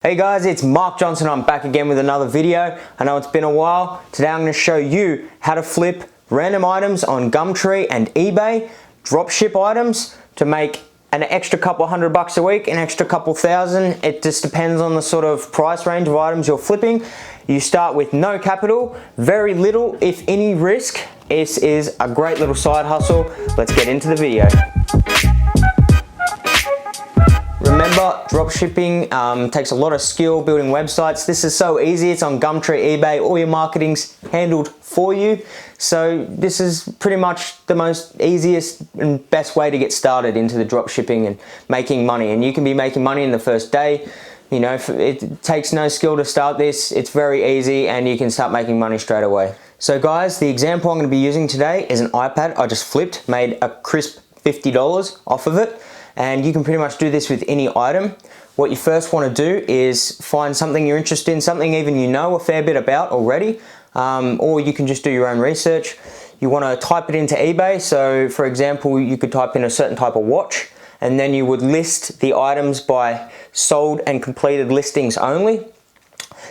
Hey guys, it's Mark Johnson. I'm back again with another video. I know it's been a while. Today I'm going to show you how to flip random items on Gumtree and eBay, dropship items to make an extra couple $100 a week, an extra couple thousand. It just depends on the sort of price range of items you're flipping. You start with no capital, very little, if any risk. This is a great little side hustle. Let's get into the video. Remember, dropshipping takes a lot of skill building websites. This is so easy. It's on Gumtree, eBay, all your marketing's handled for you. So this is pretty much the most easiest and best way to get started into the dropshipping and making money. And you can be making money in the first day. You know, it takes no skill to start this. It's very easy and you can start making money straight away. So guys, the example I'm going to be using today is an iPad I just flipped, made a crisp $50 off of it. And you can pretty much do this with any item. What you first want to do is find something you're interested in, something even you know a fair bit about already, or you can just do your own research. You want to type it into eBay. So for example, you could type in a certain type of watch, and then you would list the items by sold and completed listings only.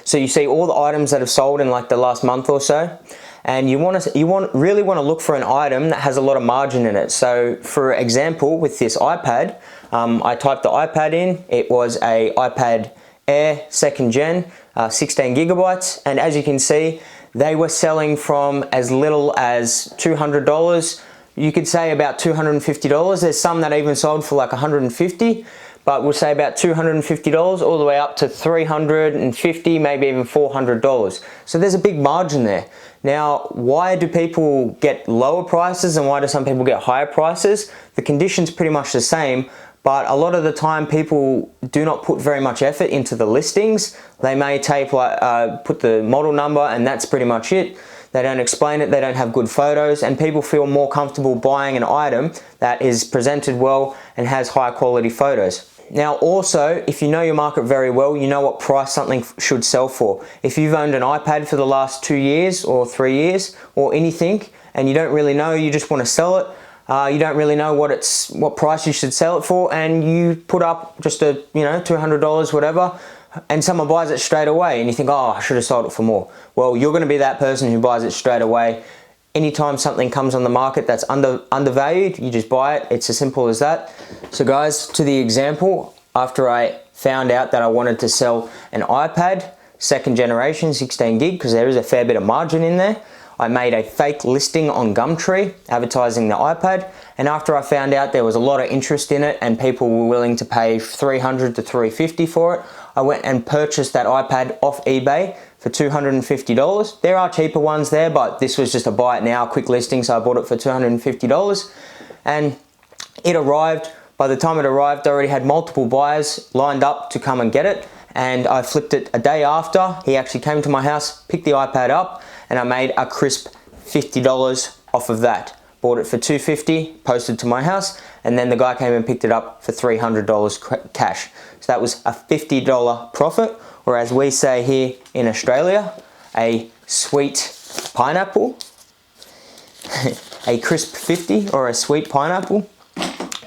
So you see all the items that have sold in like the last month or so. And you really want to look for an item that has a lot of margin in it. So for example, with this iPad, I typed the iPad in. It was a iPad Air 2nd gen, 16 gigabytes. And as you can see, they were selling from as little as $200. You could say about $250. There's some that even sold for like $150. But we'll say about $250 all the way up to $350, maybe even $400. So there's a big margin there. Now, why do people get lower prices and why do some people get higher prices? The condition's pretty much the same, but a lot of the time people do not put very much effort into the listings. They may put the model number and that's pretty much it. They don't explain it, they don't have good photos, and people feel more comfortable buying an item that is presented well and has high quality photos. Now also, if you know your market very well, you know what price something should sell for. If you've owned an iPad for the last 2 years or 3 years or anything, and you don't really know, you just want to sell it, you don't really know what price you should sell it for, and you put up just a $200 whatever, and someone buys it straight away, and you think, oh, I should have sold it for more. Well, you're going to be that person who buys it straight away. Anytime something comes on the market that's undervalued, you just buy it. It's as simple as that. So guys, to the example, after I found out that I wanted to sell an iPad, 2nd generation, 16 gig, because there is a fair bit of margin in there, I made a fake listing on Gumtree advertising the iPad, and after I found out there was a lot of interest in it and people were willing to pay $300 to $350 for it, I went and purchased that iPad off eBay for $250. There are cheaper ones there, but this was just a buy it now quick listing, so I bought it for $250, and it arrived. By the time it arrived, I already had multiple buyers lined up to come and get it, and I flipped it a day after. He actually came to my house, picked the iPad up, and I made a crisp $50 off of that. Bought it for $250, posted to my house, and then the guy came and picked it up for $300 cash. So that was a $50 profit, or as we say here in Australia, a sweet pineapple. A crisp 50 or a sweet pineapple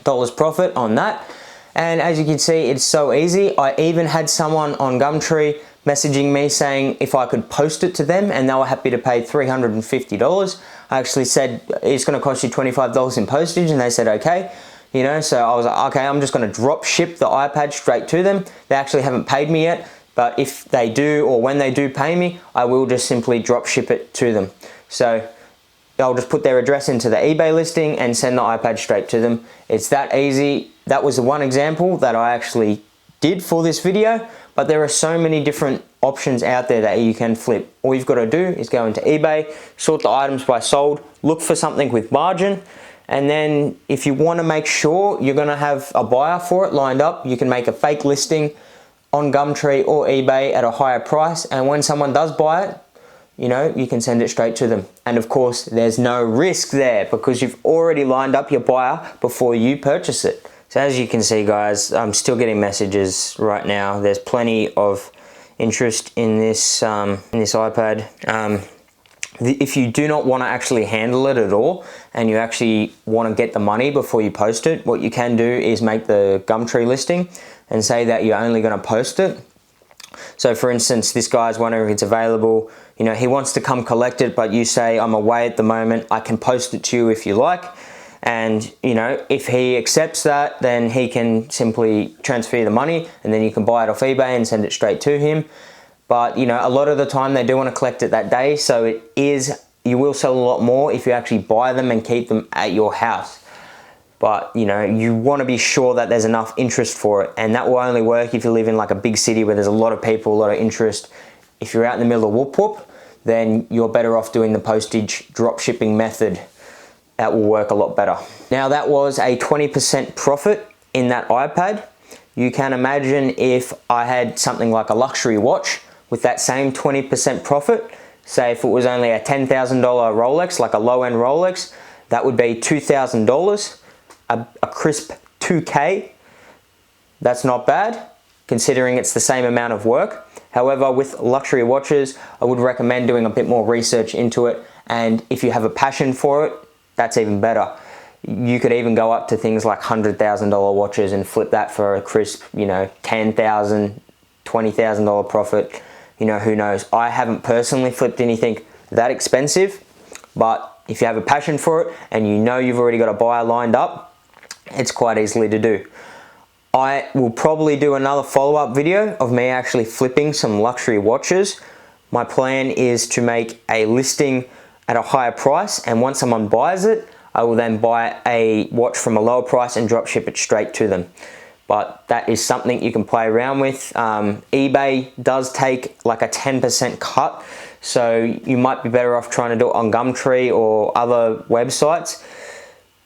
dollars profit on that. And as you can see, it's so easy. I even had someone on Gumtree messaging me saying if I could post it to them, and they were happy to pay $350. I actually said it's going to cost you $25 in postage, and they said okay. So I was like, okay, I'm just going to drop ship the iPad straight to them. They actually haven't paid me yet, but if they do, or when they do pay me, I will just simply drop ship it to them. So I'll just put their address into the eBay listing and send the iPad straight to them. It's that easy. That was the one example that I actually did for this video, but there are so many different options out there that you can flip. All you've got to do is go into eBay, sort the items by sold, look for something with margin, and then if you want to make sure you're going to have a buyer for it lined up, you can make a fake listing on Gumtree or eBay at a higher price, and when someone does buy it, you can send it straight to them. And of course, there's no risk there because you've already lined up your buyer before you purchase it. So as you can see, guys, I'm still getting messages right now. There's plenty of interest in this iPad. If you do not want to actually handle it at all and you actually want to get the money before you post it, what you can do is make the Gumtree listing and say that you're only going to post it So for instance, this guy's wondering if it's available. You know, he wants to come collect it, but you say, I'm away at the moment, I can post it to you if you like. And you know, if he accepts that, then he can simply transfer you the money, and then you can buy it off eBay and send it straight to him. But you know, a lot of the time they do want to collect it that day, so you will sell a lot more if you actually buy them and keep them at your house. But you know, you want to be sure that there's enough interest for it, and that will only work if you live in like a big city where there's a lot of people, a lot of interest. If you're out in the middle of whoop whoop, then you're better off doing the postage drop shipping method. That will work a lot better. Now that was a 20% profit in that iPad. You can imagine if I had something like a luxury watch with that same 20% profit, say if it was only a $10,000 Rolex, like a low-end Rolex, that would be $2,000, a crisp 2K. That's not bad, considering it's the same amount of work. However, with luxury watches, I would recommend doing a bit more research into it, and if you have a passion for it, that's even better. You could even go up to things like $100,000 watches and flip that for a crisp, you know, $10,000, $20,000 profit. You know, who knows? I haven't personally flipped anything that expensive, but if you have a passion for it and you know you've already got a buyer lined up, it's quite easily to do. I will probably do another follow-up video of me actually flipping some luxury watches. My plan is to make a listing at a higher price, and once someone buys it, I will then buy a watch from a lower price and drop ship it straight to them. But that is something you can play around with. eBay does take like a 10% cut, so you might be better off trying to do it on GUMTREE or other websites,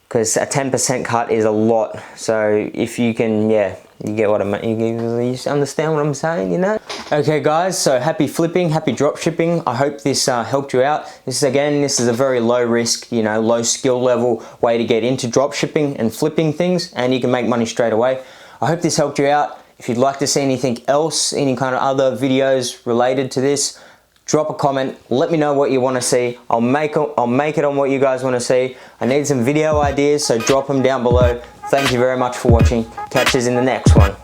because a 10% cut is a lot. So if you can, yeah, you get what I mean, you understand what I'm saying, you know? Okay guys, so happy flipping, happy drop shipping. I hope this helped you out. This is a very low risk, you know, low skill level way to get into drop shipping and flipping things, and you can make money straight away. I hope this helped you out. If you'd like to see anything else, any kind of other videos related to this, drop a comment, let me know what you want to see. I'll make it on what you guys want to see. I need some video ideas, so drop them down below. Thank you very much for watching. Catch us in the next one.